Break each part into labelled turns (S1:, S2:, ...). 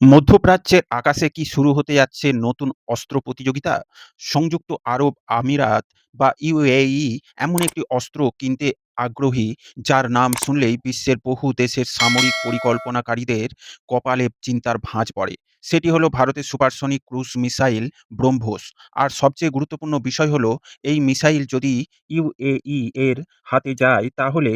S1: মধ্যপ্রাচ্যের আকাশে কি শুরু হতে যাচ্ছে নতুন অস্ত্র প্রতিযোগিতা? সংযুক্ত আরব আমিরাত বা ইউএই এমন একটি অস্ত্র কিনতে আগ্রহী যার নাম শুনলেই বিশ্বের বহু দেশের সামরিক পরিকল্পনাকারীদের কপালে চিন্তার ভাঁজ পড়ে। সেটি হলো ভারতের সুপারসনিক ক্রুজ মিসাইল ব্রহ্মোস। আর সবচেয়ে গুরুত্বপূর্ণ বিষয় হলো এই মিসাইল যদি ইউএই এর হাতে যায় তাহলে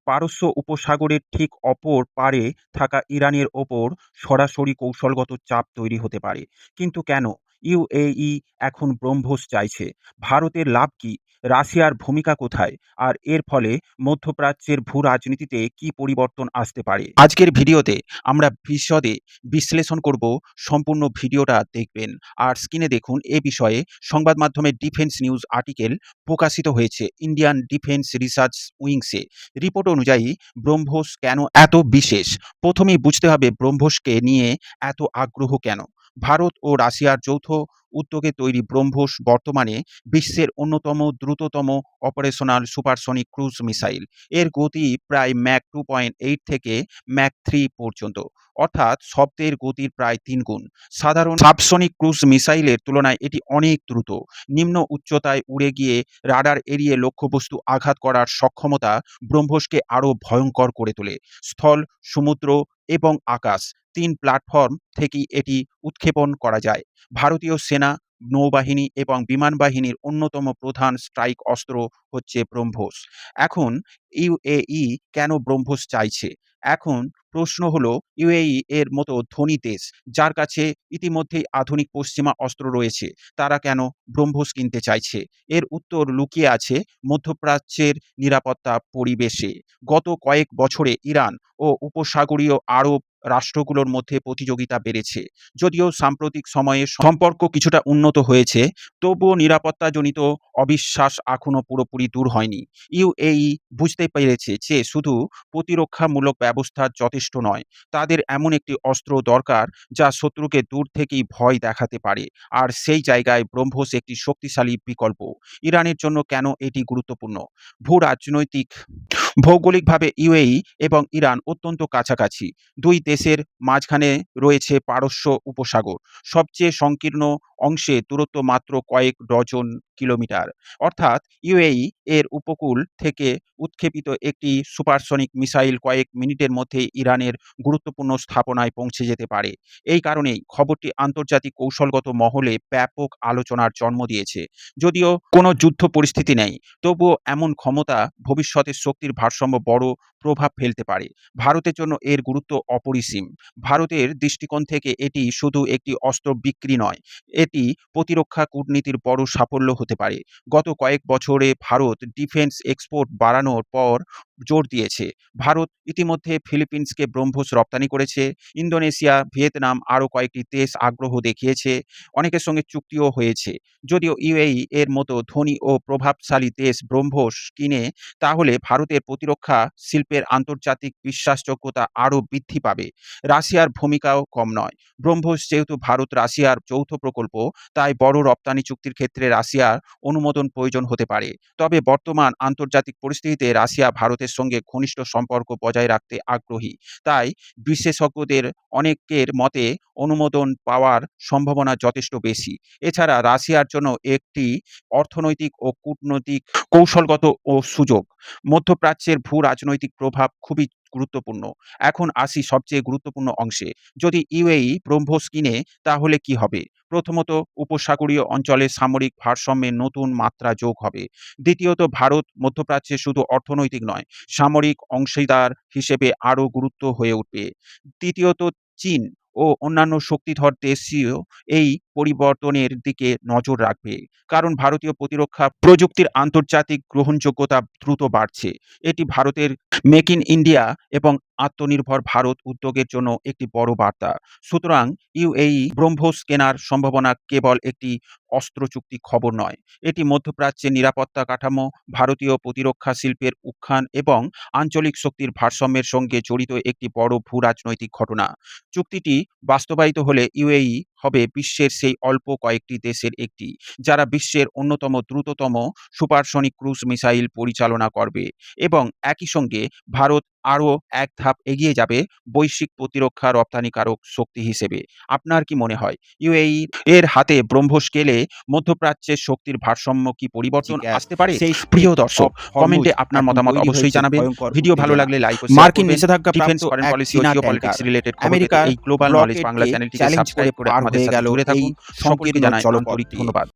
S1: পারস্য উপসাগরের ঠিক অপর পারে থাকা ইরানের ওপর সরাসরি কৌশলগত চাপ তৈরি হতে পারে। কিন্তু কেন ইউএই এখন ব্রহ্মোস চাইছে? ভারতের লাভ কি? রাশিয়ার ভূমিকা কোথায়? আর এর ফলে মধ্যপ্রাচ্যের ভূ-রাজনীতিতে কি পরিবর্তন আসতে পারে? আজকের ভিডিওতে আমরা বিশদে বিশ্লেষণ করব। সম্পূর্ণ ভিডিওটা দেখবেন। আর স্ক্রিনে দেখুন এ বিষয়ে সংবাদ মাধ্যমে ডিফেন্স নিউজ আর্টিকেল প্রকাশিত হয়েছে ইন্ডিয়ান ডিফেন্স রিসার্চ উইংসে। রিপোর্ট অনুযায়ী ব্রহ্মোস কেন এত বিশেষ? প্রথমেই বুঝতে হবে ব্রহ্মোসকে নিয়ে এত আগ্রহ কেন। ভারত ও রাশিয়ার যৌথ উদ্যোগে তৈরি ব্রহ্মোস বর্তমানে বিশ্বের অন্যতম দ্রুততম অপারেশনাল সুপারসনিক ক্রুজ মিসাইল। এর গতি প্রায় ম্যাক 2.8 থেকে ম্যাক 3 পর্যন্ত, অর্থাৎ শব্দের গতির প্রায় 3 গুণ। সাধারণ সাবসনিক ক্রুজ মিসাইলের তুলনায় এটি অনেক দ্রুত। নিম্ন উচ্চতায় উড়ে গিয়ে রাডার এড়িয়ে লক্ষ্যবস্তু আঘাত করার সক্ষমতা ব্রহ্মোসকে আরও ভয়ঙ্কর করে তোলে। স্থল, সমুদ্র এবং আকাশ ৩ প্ল্যাটফর্ম থেকেই এটি উৎক্ষেপণ করা যায়। ভারতীয় সেনা, নৌবাহিনী এবং বিমান বাহিনীর অন্যতম প্রধান স্ট্রাইক অস্ত্র হচ্ছে ব্রহ্মোস। এখন ইউএই কেন ব্রহ্মোস চাইছে? এখন প্রশ্ন হলো ইউএই এর মতো ধনী দেশ যার কাছে ইতিমধ্যেই আধুনিক পশ্চিমা অস্ত্র রয়েছে, তারা কেন ব্রহ্মোস কিনতে চাইছে? এর উত্তর লুকিয়ে আছে মধ্যপ্রাচ্যের নিরাপত্তা পরিবেশে। গত কয়েক বছরে ইরান ও উপসাগরীয় আরব রাষ্ট্রগুলোর মধ্যে প্রতিযোগিতা বেড়েছে। যদিও সাম্প্রতিক সময়ে সম্পর্ক কিছুটা উন্নত হয়েছে, তবুও নিরাপত্তাজনিত অবিশ্বাস এখনো পুরোপুরি দূর হয়নি। ইউএই বুঝতে পেরেছে যে শুধু প্রতিরক্ষামূলক ব্যবস্থা যথেষ্ট নয়, তাদের এমন একটি অস্ত্র দরকার যা শত্রুকে দূর থেকেই ভয় দেখাতে পারে। আর সেই জায়গায় ব্রহ্মোস একটি শক্তিশালী বিকল্প। ইরানের জন্য কেন এটি গুরুত্বপূর্ণ? ভূ রাজনৈতিক ভৌগোলিকভাবে ইউএই এবং ইরান অত্যন্ত কাছাকাছি। দুই দেশের মাঝখানে রয়েছে পারস্য উপসাগর। সবচেয়ে সংকীর্ণ অংশে দূরত্ব মাত্র কয়েক ডজন কিলোমিটার। অর্থাৎ ইউএই এর উপকূল থেকে উৎক্ষেপিত একটি সুপারসনিক মিসাইল কয়েক মিনিটের মধ্যেই ইরানের গুরুত্বপূর্ণ স্থাপনায় পৌঁছে যেতে পারে। এই কারণেই খবরটি আন্তর্জাতিক কৌশলগত মহলে ব্যাপক আলোচনার জন্ম দিয়েছে। যদিও কোনো যুদ্ধ পরিস্থিতি নেই, তবুও এমন ক্ষমতা ভবিষ্যতের শক্তির ভারসাম্য বড় প্রভাব ফেলতে পারে। ভারতের জন্য এর গুরুত্ব অপরিসীম। ভারতের দৃষ্টিকোণ থেকে এটি শুধু একটি অস্ত্র বিক্রি নয়, এটি প্রতিরক্ষা কূটনীতির বড় সাফল্য হতে পারে। গত কয়েক বছরে ভারত ডিফেন্স এক্সপোর্ট বাড়ানোর পর জোর দিয়েছে। ভারত ইতিমধ্যে ফিলিপিন্সকে ব্রহ্মোস রপ্তানি করেছে। ইন্দোনেশিয়া, ভিয়েতনাম আরও কয়েকটি দেশ আগ্রহ দেখিয়েছে। অনেকের সঙ্গে চুক্তিও হয়েছে। যদিও ইউএই এর মতো ধনী ও প্রভাবশালী দেশ ব্রহ্মোস কিনে, তাহলে ভারতের প্রতিরক্ষা শিল্পের আন্তর্জাতিক বিশ্বাসযোগ্যতা আরও বৃদ্ধি পাবে। রাশিয়ার ভূমিকাও কম নয়। ব্রহ্মোস যেহেতু ভারত রাশিয়ার যৌথ প্রকল্প, তাই বড় রপ্তানি চুক্তির ক্ষেত্রে রাশিয়ার অনুমোদন প্রয়োজন হতে পারে। তবে বর্তমান আন্তর্জাতিক পরিস্থিতিতে রাশিয়া ভারতের সঙ্গে ঘনিষ্ঠ সম্পর্ক বজায় রাখতে আগ্রহী। তাই বিশেষজ্ঞদের অনেকের মতে অনুমোদন পাওয়ার সম্ভাবনা যথেষ্ট বেশি। এছাড়া রাশিয়ার জন্য একটি অর্থনৈতিক ও কূটনৈতিক কৌশলগত ও সুযোগ। মধ্যপ্রাচ্যের ভূ রাজনৈতিক প্রভাব খুবই গুরুত্বপূর্ণ। এখন আসি সবচেয়ে গুরুত্বপূর্ণ অংশে। যদি ইউএই ব্রহ্মোস কিনে তাহলে কি হবে? প্রথমত, উপসাগরীয় অঞ্চলে সামরিক ভারসাম্যে নতুন মাত্রা যোগ হবে। দ্বিতীয়ত, ভারত মধ্যপ্রাচ্যে শুধু অর্থনৈতিক নয়, সামরিক অংশীদার হিসেবে আরও গুরুত্ব হয়ে উঠবে। তৃতীয়ত, চীন ও অন্যান্য শক্তিধর দেশীয় এই পরিবর্তনের দিকে নজর রাখবে। কারণ ভারতীয় প্রতিরক্ষা প্রযুক্তির আন্তর্জাতিক গ্রহণযোগ্যতা দ্রুত বাড়ছে। এটি ভারতের মেক ইন ইন্ডিয়া এবং আত্মনির্ভর ভারত উদ্যোগের জন্য একটি বড় বার্তা। সুতরাং ইউএই ব্রহ্মোস কেনার সম্ভাবনা কেবল একটি অস্ত্র চুক্তি খবর নয়, এটি মধ্যপ্রাচ্যের নিরাপত্তা কাঠামো, ভারতীয় প্রতিরক্ষা শিল্পের উত্থান এবং আঞ্চলিক শক্তির ভারসাম্যের সঙ্গে জড়িত একটি বড় ভূ রাজনৈতিক ঘটনা। চুক্তিটি বাস্তবায়িত হলে ইউএই হবে বিশ্বের সেই অল্প কয়েকটি দেশের একটি, যারা বিশ্বের অন্যতম দ্রুততম সুপারসনিক ক্রুজ মিসাইল পরিচালনা করবে। এবং একই সঙ্গে ভারত আরও এক ধাপ এগিয়ে যাবে বৈশ্বিক প্রতিরক্ষা রপ্তানিকারক শক্তি হিসেবে। আপনার কি মনে হয় ইউএই এর হাতে ব্রহ্মস স্কেলে মধ্যপ্রাচ্যের শক্তির ভারসাম্য কি পরিবর্তন
S2: গ্যাস
S1: আসতে পারে?
S2: সেই
S1: প্রিয়
S2: স্ট্রেইট
S1: দর্শক,
S2: অফ হরমুজ
S1: কমেন্টে আপনার
S2: এখন
S1: মতামত
S2: তৈরি
S1: অবশ্যই
S2: হয়েছে
S1: জানাবেন।
S2: ভয়ঙ্কর
S1: ভিডিও ভালো
S2: উত্তেজনা।
S1: লাগলে লাইক ও শেয়ার
S2: মার্কিন
S1: করবেন।
S2: নিষেধাজ্ঞাপ্রাপ্ত
S1: ডিফেন্স, ফরেন
S2: এক
S1: পলিসি ও
S2: চীনা
S1: জিওপলিটিক্স
S2: ট্যাংকার
S1: রিলেটেড খবর পেতে
S2: আমেরিকার
S1: এই গ্লোবাল নলেজ বাংলা
S2: ব্লকেডকে
S1: চ্যানেলটিকে
S2: চ্যালেঞ্জ করে
S1: সাবস্ক্রাইব করে
S2: পার
S1: আমাদের
S2: হয়ে
S1: সাথে
S2: গেল
S1: জুড়ে
S2: এই
S1: থাকুন। সকলকে
S2: সংকীর্ণ
S1: জানাই
S2: জলপথ
S1: আন্তরিক
S2: দিয়ে।
S1: ধন্যবাদ।